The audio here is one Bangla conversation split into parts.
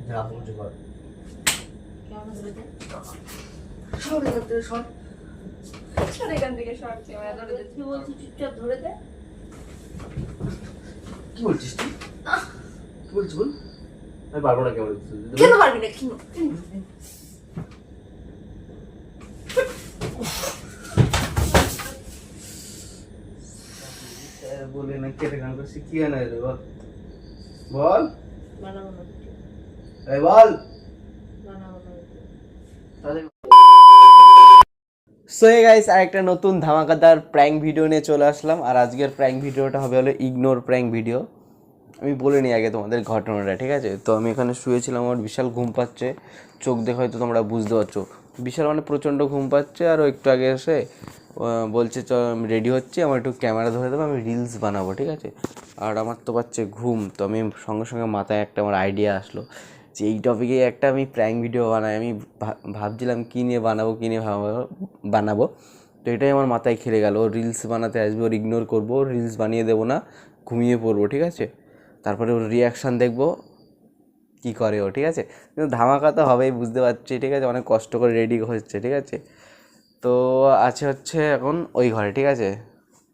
যা কিছু কর কেমন ধরে দে সর এখান থেকে সর সর এখান থেকে সর ক্যামেরা ধরে দে তুই বলছিস চুপচাপ ধরে দে কি বলছিস তুই কি বলছিস বল আমি পারবো না ক্যামেরা ধরতে কেন পারবি না কেন বলে না কেটে গান করছি কি আনা রে বল বল বানাবো না এই বল বানাবো না তাহলে সো হে গাইস আরেকটা নতুন ধামাকাদার প্র্যাঙ্ক ভিডিও নিয়ে চলে আসলাম। আর আজকের প্র্যাঙ্ক ভিডিওটা হবে হলো ইগনোর প্র্যাঙ্ক ভিডিও। আমি বলে নিই আগে তোমাদের ঘটনাটা, ঠিক আছে? তো আমি এখানে শুয়েছিলাম, আমার বিশাল ঘুম পাচ্ছে, চোখ দেখে হয়তো তোমরা বুঝতে পারছো বিশাল মানে প্রচণ্ড ঘুম পাচ্ছে। আর একটু আগে এসে বলছে চ আমি রেডি হচ্ছি, আমার একটু ক্যামেরা ধরে দেবো, আমি রিলস বানাবো, ঠিক আছে? আর আমার তো পাচ্ছে ঘুম, তো আমি সঙ্গে সঙ্গে মাথায় একটা আমার আইডিয়া আসলো যে এই টপিকে একটা আমি প্র্যাঙ্ক ভিডিও বানাই। আমি ভাবছিলাম কী নিয়ে বানাবো, তো এটাই আমার মাথায় খেলে গেল। ও রিলস বানাতে আসবে, ওর ইগনোর করবো, রিলস বানিয়ে দেবো না, ঘুমিয়ে পড়বো, ঠিক আছে? তারপরে ওর রিয়াকশান দেখবো কী করে ও, ঠিক আছে? কিন্তু ধামাকা তো হবেই, বুঝতে পারছি, ঠিক আছে? অনেক কষ্ট করে রেডি হচ্ছে, ঠিক আছে? তো হচ্ছে এখন ওই ঘরে, ঠিক আছে?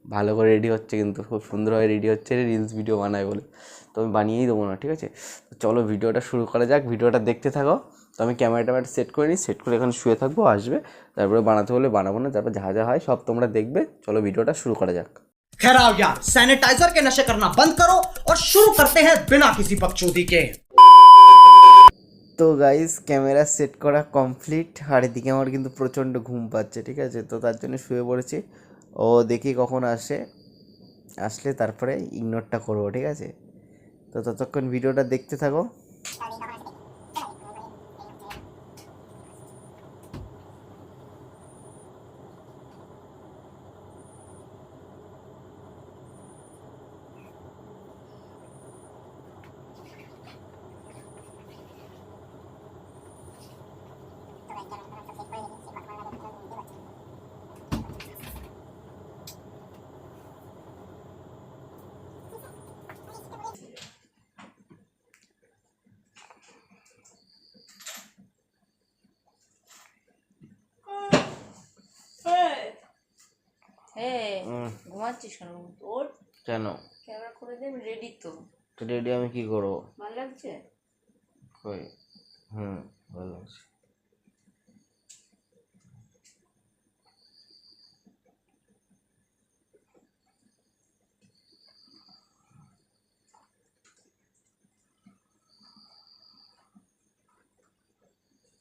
ভালো করে রেডি হচ্ছে, কিন্তু খুব সুন্দরভাবে রেডি হচ্ছে, রিলস ভিডিও বানায় বলে। তো আমি বানিয়েই দেবো না, ঠিক আছে? তো চলো ভিডিওটা শুরু করা যাক, ভিডিওটা দেখতে থাকো। তো আমি ক্যামেরাটা সেট করে নিই, সেট করে এখানে শুয়ে থাকবো, আসবে, তারপরে বানাতে হলে বানাবো না, তারপর যা যা হয় সব তোমরা দেখবে। চলো ভিডিওটা শুরু করা যাক। खैर आओ यार, सैनिटाइजर के नशे करना बंद करो और शुरू करते हैं बिना किसी बकचोदी के। তো গাইস ক্যামেরা সেট করা কমপ্লিট। আর এদিকে আমার কিন্তু প্রচণ্ড ঘুম পাচ্ছে, ঠিক আছে? তো তার জন্য শুয়ে পড়েছি। ও দেখি কখন আসলে তারপরে ইগনোরটা করবো, ঠিক আছে? তো ততক্ষণ ভিডিওটা দেখতে থাকো। ঘুমাচ্ছিস কেন তোর কেন ক্যামেরা করে দে আমি রেডি তো রেডি? আমি কি করবো? ভালো লাগছে কই ভালো লাগছে।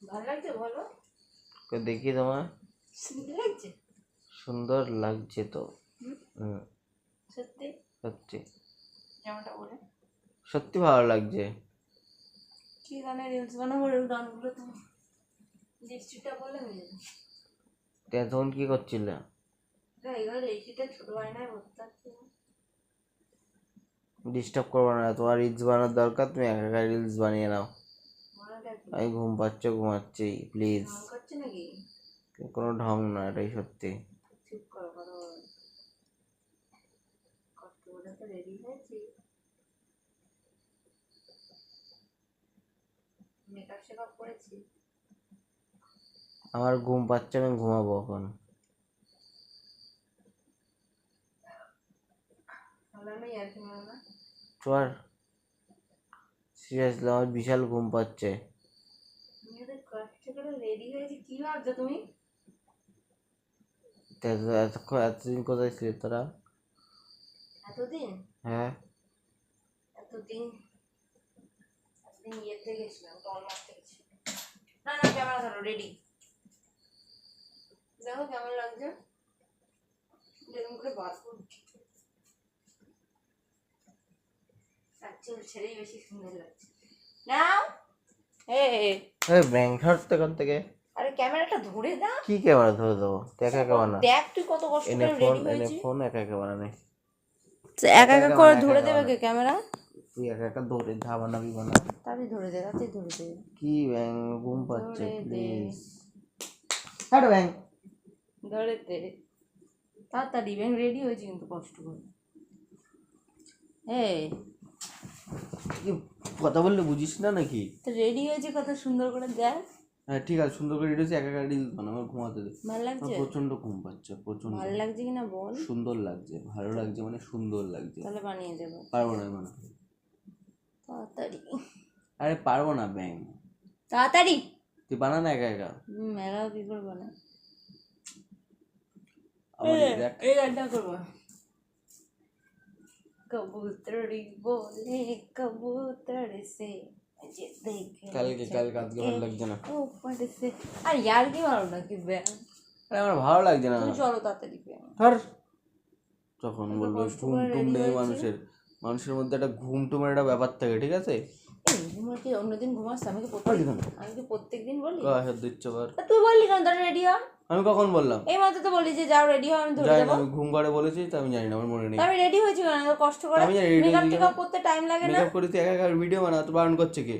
ভালো লাগছে বলো দেখি তোমার সুন্দর লাগছে সুন্দর লাগছে তো। সত্যি সত্যি জামাটা বলে সত্যি ভালো লাগছে। কি গানে রিলস বানাবো গানগুলো তো লিপস্টিকটা বলে হয়ে যাবে। তখন কি করছিলে? এবার লিপস্টিকটা ছোট হয় না বলতে পারছি ডিস্টার্ব করবো না, তোমার রিলস বানানোর দরকার, তুমি একা একা রিলস বানিয়ে নাও। আমি ঘুম পাচ্ছে, ঘুমাচ্ছি, প্লিজ। করছে নাকি কোনো ঢং না, এটাই সত্যি। চুপ করো করো কষ্ট করে তো রেডি হয়েছি মেকআপ শেকআপ করেছি আমার ঘুম পাচ্ছে, আমি ঘুমাবো এখন। আমি আর কি না চল সিরিয়াসলি আমার বিশাল ঘুম পাচ্ছে। কষ্ট করে রেডি হয়েছি কি ভাবছো তুমি এতদিন কোথায় ছিলি তোরা? এতদিন হ্যাঁ এতদিন এতদিন ইয়েতে গেছিলাম টল মারতে গেছিলাম না না ক্যামেরা ধরো রেডি দেখো কেমন লাগছে যেরকম করে বাঁচবো আর চুল ছেড়েই বেশি সুন্দর লাগছে নাও ব্যাংক হারতে এখান থেকে। আরে ক্যামেরাটা ধরে দাও কি ক্যামেরা ধরে দেবো? একা একা বানা। দেখ তুই কত কষ্ট এনে করে ফোন, রেডি এনে হয়েছিস ফোন, একা একা বানানে। একা একা করে ধরে দেবে কে ক্যামেরা তুই একা একা ধরে যা বানাবি বানা। তাড়াতাড়ি ধরে দে তাড়াতাড়ি ধরে দে কি ব্যাং ঘুম পাচ্ছে, ধরে দে প্লিজ হ্যাঁ ব্যাং ধরে দে তাড়াতাড়ি ব্যাং রেডি হয়েছে কিন্তু কষ্ট করে কথা বললে বুঝিস না নাকি? তো রেডি হয়েছে কত সুন্দর করে দেখ। হ্যাঁ ঠিক আছে, সুন্দর করে রেডি হয়েছে, একা একা রেডি দিত না, আমার ঘুমাতে দে। ভালো লাগছে? প্রচন্ড ঘুম পাচ্ছে, প্রচন্ড। ভালো লাগছে কিনা বল। সুন্দর লাগছে, ভালো লাগছে মানে সুন্দর লাগছে। তাহলে বানিয়ে দেবো। পারবো না মানে? তাড়াতাড়ি। আরে পারবো না ব্যাং। তাড়াতাড়ি। তুই বানা না একা একা। মেলাও কি করবো না। আমার দেখ এই গানটা করবো। कबूतरी बोले कबूतर से मुझे देखे কালকে আজকে ভালো লাগছে না। ऊपर से আর यार কি ভালো না কি বে। আরে আমার ভালো লাগছে না। তুমি চলো তাড়াতাড়ি বে। ধর তখন বলবো ঘুম টুম নেই মানুষের মধ্যে একটা ঘুম টুমের একটা ব্যাপার থাকে, ঠিক আছে? এই ঘুমার কি অন্যদিন ঘুমাস? আমি কি প্রত্যেকদিন বলি? গায়ে দিচ্ছ বার। তুই বললি কেন তোর রেডি হ? আমি কখন বললাম? এই মাত্র তো বলি যে যাও রেডি হও, আমি ধরে জানি না, দেবো। আমি ঘুম ঘরে বলেছি তো আমি জানি না, আমার মনে নেই। আমি রেডি হয়েছি কেন? কষ্ট করে আমি জানি ready মেকআপ হয়েছি টেকআপ করতে টাইম লাগে না। মেকআপ করে তুই একা একা ভিডিও বানা, তো বারণ করছে কে?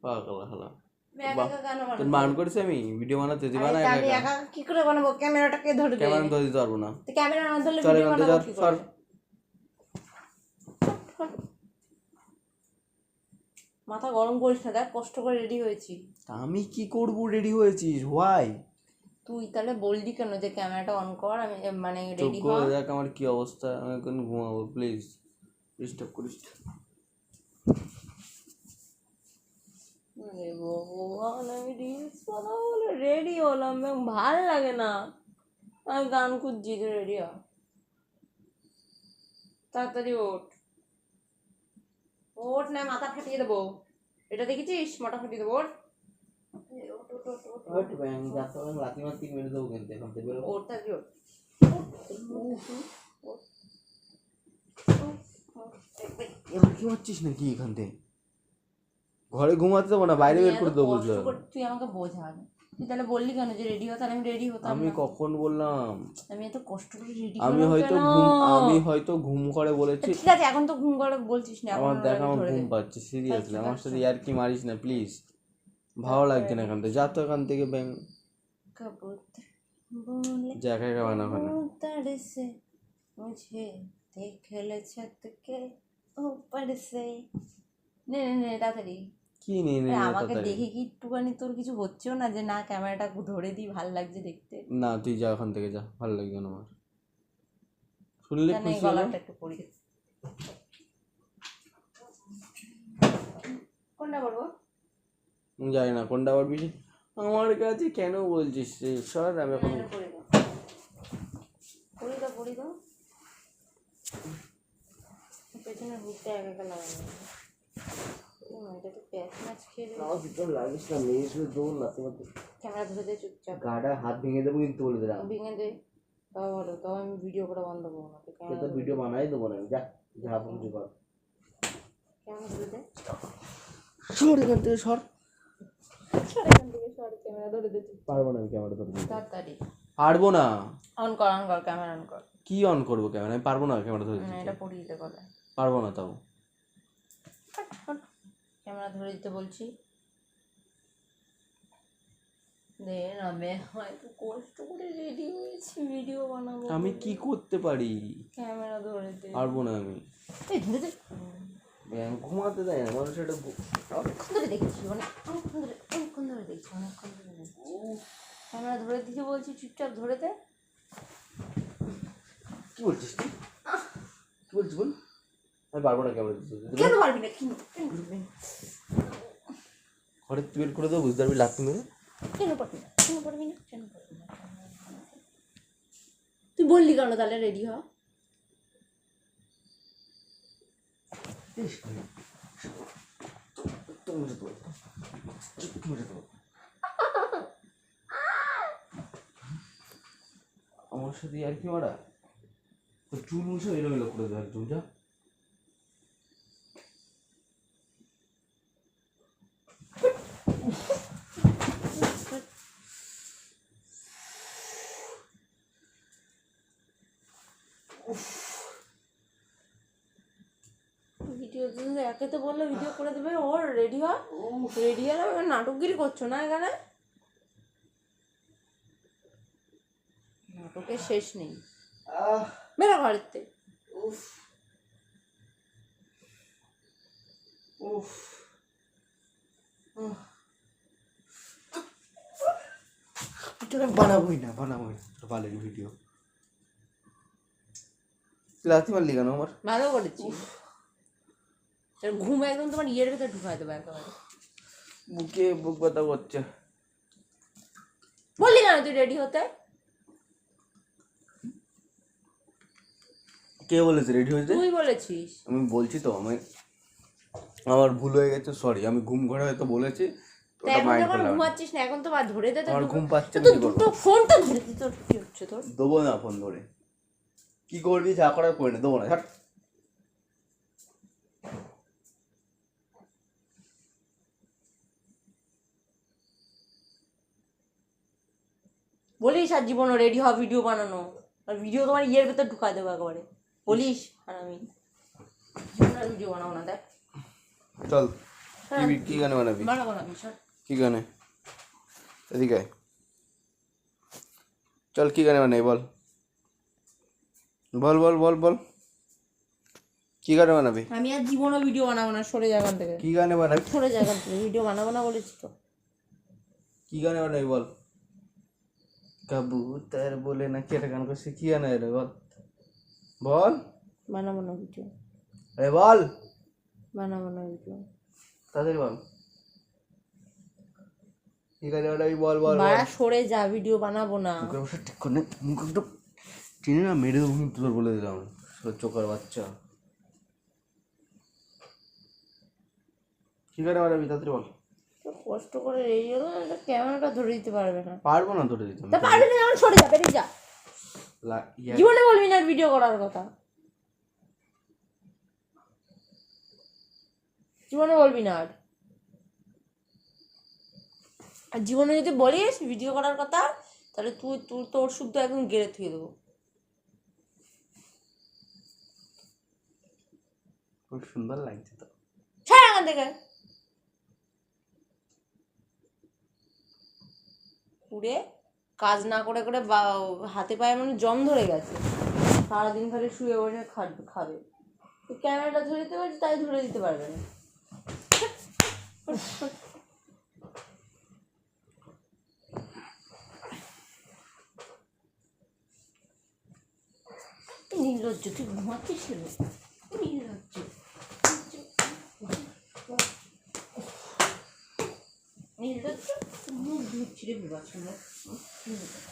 পাগল হলো। আমি একা একা কেন বানাবো? তোর বারণ করেছি আমি ভিডিও বানাতে, তুই বানা একা আমি একা। একা কি করে বানাবো? ক্যামেরাটাকে ধরে দে। ক্যামেরা ধরে দিতে পারবো না। তো ক্যামেরা না ধরলে চল ভিডিও এখান থেকে বানাবো কি সর। করে? মাথা গরম করিস না, দেখ কষ্ট করে রেডি হয়েছি। আমি কি করব? রেডি হয়েছিস হোয়াই? তুই তাহলে বললি কেন যে ক্যামেরাটা অন কর, আমি মানে চুপ রেডি হ। করে দেখ আমার কি অবস্থা, আমি এখন ঘুমাবো, প্লিজ ডিস্টার্ব করিস না। আরে ভগবান, আমি রিলস বানাবো বলে রেডি হলাম, ভাল লাগে না। আমি গান খুঁজছি, তো রেডি হ, তাড়াতাড়ি ওঠ। ওঠ না, মাথা ফাটিয়ে দেবো। এটা দেখেছিস? মাথা ফাটিয়ে দেবো। ওঠ লাথি মারতি মেরে দেবো কিন্তু এখন থেকে। ওঠ তাড়াতাড়ি ওঠ। এবার কি হচ্ছিস নাকি এখান থেকে? ঘরে ঘুমাতে দেবো না, বাইরে বের করে দেবো বলছো? তুই আমাকে বোঝা। তুই তাহলে বললি কেন যে রেডি হ? তাহলে আমি রেডি হতাম আমি না। কখন বললাম? আমি এত কষ্ট করে রেডি আমি হয়তো ঘুম করে বলেছি। ঠিক আছে, এখন তো ঘুম করে বলছিস না। আমার দেখ আমার ঘুম পাচ্ছে, সিরিয়াসলি আমার সাথে ইয়ার কি মারিস না প্লিজ, ভালো লাগছে না এখান থেকে, যা তো এখান থেকে ব্যাং। कबूतर बोले যা একা একা বানা ওখানে। कबूतर से मुझे देख ले छत के ऊपर से। নে নে নে তাড়াতাড়ি। কি নিয়ে আরে আমাকে দেখে কি একটুখানি তোর কিছু হচ্ছেও না যে না ক্যামেরাটা ধরে দিই, ভাল লাগছে দেখতে? না তুই যা ওখান থেকে যা, ভালো লাগছে না আমার। শুনলে জানি খুশি হলো? গলাটা একটু পড়ি। কোনটা করবো? আমি জানি না কোনটা আবার বেশি আমার কাছে কেন বলছিস রে সর। আমি এখন পড়ি দাও পেছনে হুকটা একা একা লাগানো। এটা তো প্যাচ ম্যাচ খেয়ে লাগিস না, মেয়ে শুধু দৌড় লাতে মারতে। ক্যামেরা ধরে দে চুপচাপ। গাটা হাত ভেঙে দেবো কিন্তু বলে দিলাম। ভেঙে দে, তাও ভালো, তাও আমি ভিডিও করে বন্ধ করবো না। তো ভিডিও বানাই দেবো না, যা যা কিছু কর। ক্যামেরা ধরে দে, সর এখান থেকে সর। এখান থেকে সর, ক্যামেরা ধরে দে। পারবো না আমি ক্যামেরা ধরে দিতে। তাড়াতাড়ি পারবো না। অন কর ক্যামেরা অন কর। কি অন করবো ক্যামেরা? আমি পারবো না ক্যামেরা ধরে দিতে। এটা পড়িয়ে দিতে বলে। পারবো না তাও। ক্যামেরা ধরে দিতে বলছি। দে না বে, হয়তো কষ্ট করে রেডি হয়েছি, ভিডিও বানাবো। আমি কি করতে পারি? ক্যামেরা ধরে দে। পারবো না আমি। এই ধরে দে। ঘুমাতে দেয় না মানুষ, এটা অনেকক্ষণ ধরে দেখছি, অনেকক্ষণ ধরে দেখছি। ক্যামেরা ধরে দিতে বলছি, চুপচাপ ধরে দে। কি বলছিস তুই? কি বলছিস বল? আমি পারবো না ক্যামেরা দিতে। কেন পারবি না? ঘরে তুই বের করে দেবো, বুঝতে পারবি লাথি মেরে। কেন পারবি না? তুই বললি কেন তাহলে রেডি হ? আমার সাথে আর কি মারা, তো চুল মুছে এলোমেলো করে দেয় একদম, যা। ভিডিও একে তো বললো ভিডিও করে দেবে, ওর রেডি হ। রেডি হলে নাটকগিরি করছো না এখানে? নাটকের শেষ নেই। বেরো ঘরেতে। উফ উফ বানাবোই না বালের ভিডিও। লাথি মারলি কেন আমার? ভালো করেছি। ঘুম একদম তোমার ইয়ের ভেতরে ঢুকাই দেবো একেবারে। বুকে বুক ব্যথা করছে। বললি না তুই রেডি হতে? কে বলেছে রেডি হয়েছে? তুই বলেছিস। আমি বলছি তো আমার ভুল হয়ে গেছে, সরি। আমি ঘুম ঘরে হয়তো বলেছি, তা এখন যখন ঘুমাচ্ছিস না, এখন তো বা ধরে দে। আমার ঘুম পাচ্ছে না। তো দুটো ফোনটা ধরে দে। তোর কি হচ্ছে তোর? দেবো না ফোন ধরে। কি করবি যা করার করে নে, দেবো না। ছাড়। বলিস আর জীবনও রেডি হ ভিডিও বানানো, আর ভিডিও তোমার ইয়ের ভেতর ঢুকাই দেবো একেবারে। বলিস আর আমি জীবনের ভিডিও বানাবো না। দেখ চল কি গানে বানাবি? বানাবো না সর। কি গানে? এদিকে আয়। চল কি গানে বানাই বল বল বল বল বল কি গানে বানাবি? আমি আর জীবনও ভিডিও বানাবো না, সরে যাগান থেকে। কি গানে বানাবি? সরে যাগান থেকে, ভিডিও বানাবো না বলেছি তো। কি গানে বানাবি বল? কবুতর বলে না কি একটা গান করছে, কি গানে রে বল বল। বানাবো না ভিডিও, আরে বল, বানাবো না ভিডিও। তাড়াতাড়ি বল কি গানে বানাবি বল বল বল। বাড়া সরে যা, ভিডিও বানাবো না। মুখের বসে ঠিক করে মুখ একটু চিনি না, মেরে দেবো তোর বলে দিলাম। চোখার বাচ্চা। কি গানে বানাবি তাড়াতাড়ি বল। কষ্ট করে রেডি হলো, ক্যামেরাটা ধরে দিতে পারবে না। পারবো না ধরে দিতে। তা পারবি না যখন সরে যা, বেরিয়ে যা। জীবনে বলবি না ভিডিও করার কথা, জীবনে বলবি না। আর জীবনে যদি বলিস ভিডিও করার কথা, তাহলে তোর শুদ্ধ একদম গেড়ে থুয়ে দেবো। খুব সুন্দর লাগছে তো। ছাড় এখান থেকে। পুড়ে কাজ না করে করে হাতে পায়ে মানে জম ধরে গেছে। সারাদিন খালি শুয়ে বসে খাবে। ক্যামেরাটা ধরে দিতে পারছি, তাই ধরে দিতে পারবে না। নির্লজ্জ, তুই ঘুমাচ্ছিস নির্লজ্জ। নির্লজ্জ মুখ ধুচ্ছিরে বিবাচ্ছ না,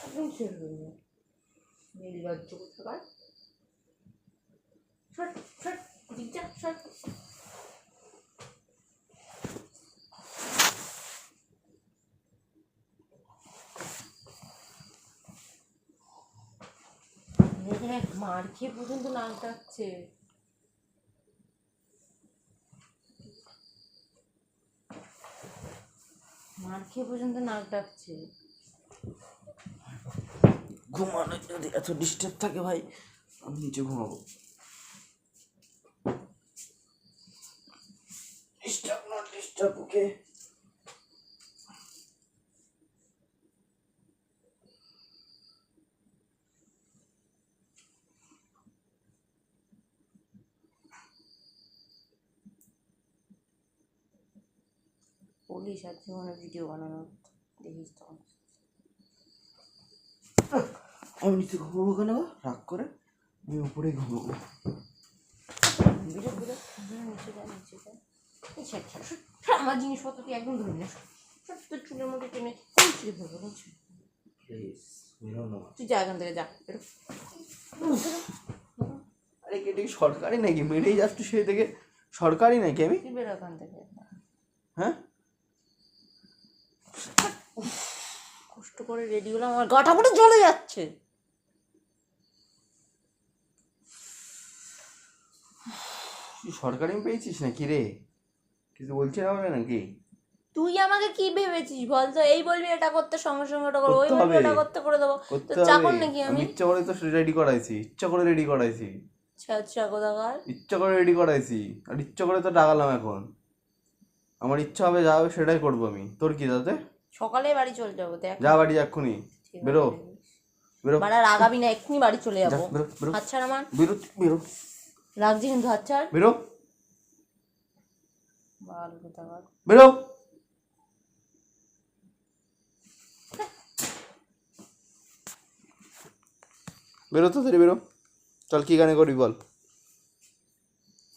একদম ছেড়ে দেবো। নির্লজ্জ কোথাকার। শট শট দিকটা শট। মার খেয়ে পর্যন্ত নাক ডাকছে। মার খেয়ে পর্যন্ত নাক ডাকছে। ঘুমানো যদি এত ডিস্টার্ব থাকে ভাই, আমি নিচে ঘুমাবো। ডিস্টার্ব নট ডিস্টার্ব, ওকে? বলিস আর জীবনে ভিডিও বানানো, দেখিস তো। আমি নিচে ঘুমাবো কেন? রাগ করে আমি উপরেই ঘুমাবো। আমার জিনিসপত্র তুই একদম ধরে না, তোর চুলের মধ্যে টেনে ছিঁড়ে ফেলবো। তুই যা এখান থেকে, যা। আরে কি সরকারি নাকি? মেরেই যাচ্ছ সেই থেকে সরকারি নাকি আমি? তুই বেরো এখান থেকে। হ্যাঁ, কষ্ট করে রেডি হলাম, আমার গাটা পুরো জ্বলে যাচ্ছে। সরকারি পেয়েছিস নাকি রে? কিছু বলছি না হবে নাকি? তুই আমাকে কি ভেবেছিস বলতো? এই বলবি এটা করতে, সঙ্গে সঙ্গে ওটা করবো, ওই বলবি ওটা করতে করে দেবো। তো চাকর নাকি আমি? ইচ্ছা করে তো রেডি করাইছি, ইচ্ছা করে রেডি করাইছি। আচ্ছা কোথাকার ইচ্ছা করে রেডি করাইছি, আর ইচ্ছা করে তো ডাকালাম। এখন আমার ইচ্ছা হবে যা হবে সেটাই করবো আমি। তোর কি তাতে? সকালে বাড়ি চলে যাবো, দেখ। যা বাড়ি এক্ষুনি, বেরো বেরো। বাড়ার আগাবি না, এক্ষুনি বাড়ি চলে যাবো। বেরো বেরো আচ্ছা আমার বেরো বেরো রাখছি কিন্তু হাত ছাড়। বেরো বাল কোথাকার। বেরো। বেরো তাড়াতাড়ি বেরো। চল কি গানে করবি বল,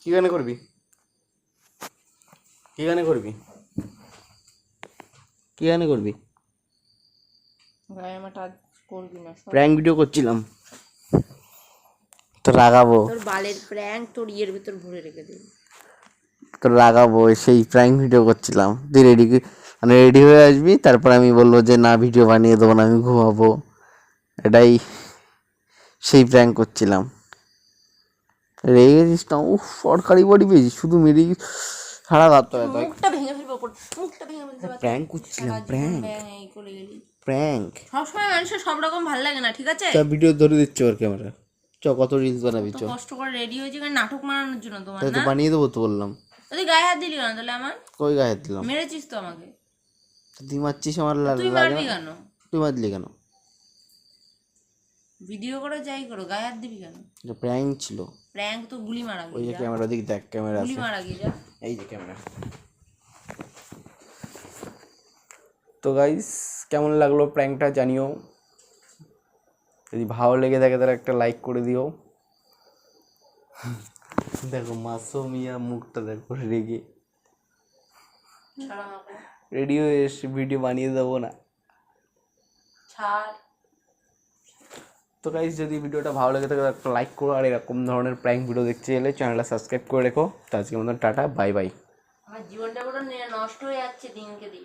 কি গানে করবি, কি গানে করবি, কি গানে করবি? গায়ে আমার টাচ করবি না সব। প্র্যাঙ্ক ভিডিও করছিলাম তো রাগাবো, তোর বালের প্র্যাঙ্ক তোর ইয়ের ভিতর ভরে রেখে দেবে। তো রাগাবো, সেই প্র্যাঙ্ক ভিডিও করছিলাম। তুই রেডি মানে রেডি হয়ে আসবি, তারপর আমি বলবো যে না ভিডিও বানিয়ে দেবো না, আমি ঘুমাবো। এটাই সেই প্র্যাঙ্ক করছিলাম। রেগে গেছিস না? উফ সরকারি বাড়ি পেয়েছিস, শুধু মেরে সারা রাত মুখটা ভেঙে ফেলবো ওপর, মুখটা ভেঙে ফেলতে পারছি। প্র্যাঙ্ক করছিলাম, সারা জীবন প্র্যাঙ্ক ব্যাং এই করে গেলি। প্র্যাঙ্ক। সবসময় মানুষের সব রকম ভালো লাগে না, ঠিক আছে? চ ভিডিও ধরে দিচ্ছে ওর ক্যামেরা, চ কত রিলস বানাবি, চ। তো কষ্ট করে রেডি হয়েছে কারণ নাটক মারানোর জন্য তোমার তাই তো না? বানিয়ে দেবো তো বললাম। তুই গায়ে হাত দিলি কেন তাহলে আমার? কই গায়ে হাত দিলাম? মেরেছিস তো আমাকে। তুই মারছিস আমার তুই লাগে মারবি না? কেন? তুই মারলি কেন? ভিডিও করে যাই করো, গায়ে হাত দিবি কেন? প্র্যাঙ্ক ছিল। প্র্যাঙ্ক তো গুলি মারা ওই যে গিয়ে যা। ক্যামেরা দিক দেখ, ক্যামেরা গুলি আছে, মারা গিয়ে যা। এই যে ক্যামেরা। তো গাইস কেমন লাগলো প্র্যাঙ্কটা জানিও, যদি ভালো লেগে থাকে তাহলে একটা লাইক করে দিও। দেখো মাসুমিয়া মুখটা দেখো রেগে, ছাড় আমাকে। রেডি হয়ে এসে ভিডিও বানিয়ে দেবো না। ছাড়। তো গাইস যদি ভিডিওটা ভালো লেগে থাকে একটা লাইক করো, আর এরকম ধরনের প্র্যাঙ্ক ভিডিও দেখতে এলে চ্যানেলটা সাবস্ক্রাইব করে রেখো। তো আজকের মতন টাটা, বাই বাই। আমার জীবনটা পুরো নষ্ট হয়ে যাচ্ছে দিনকে দিন।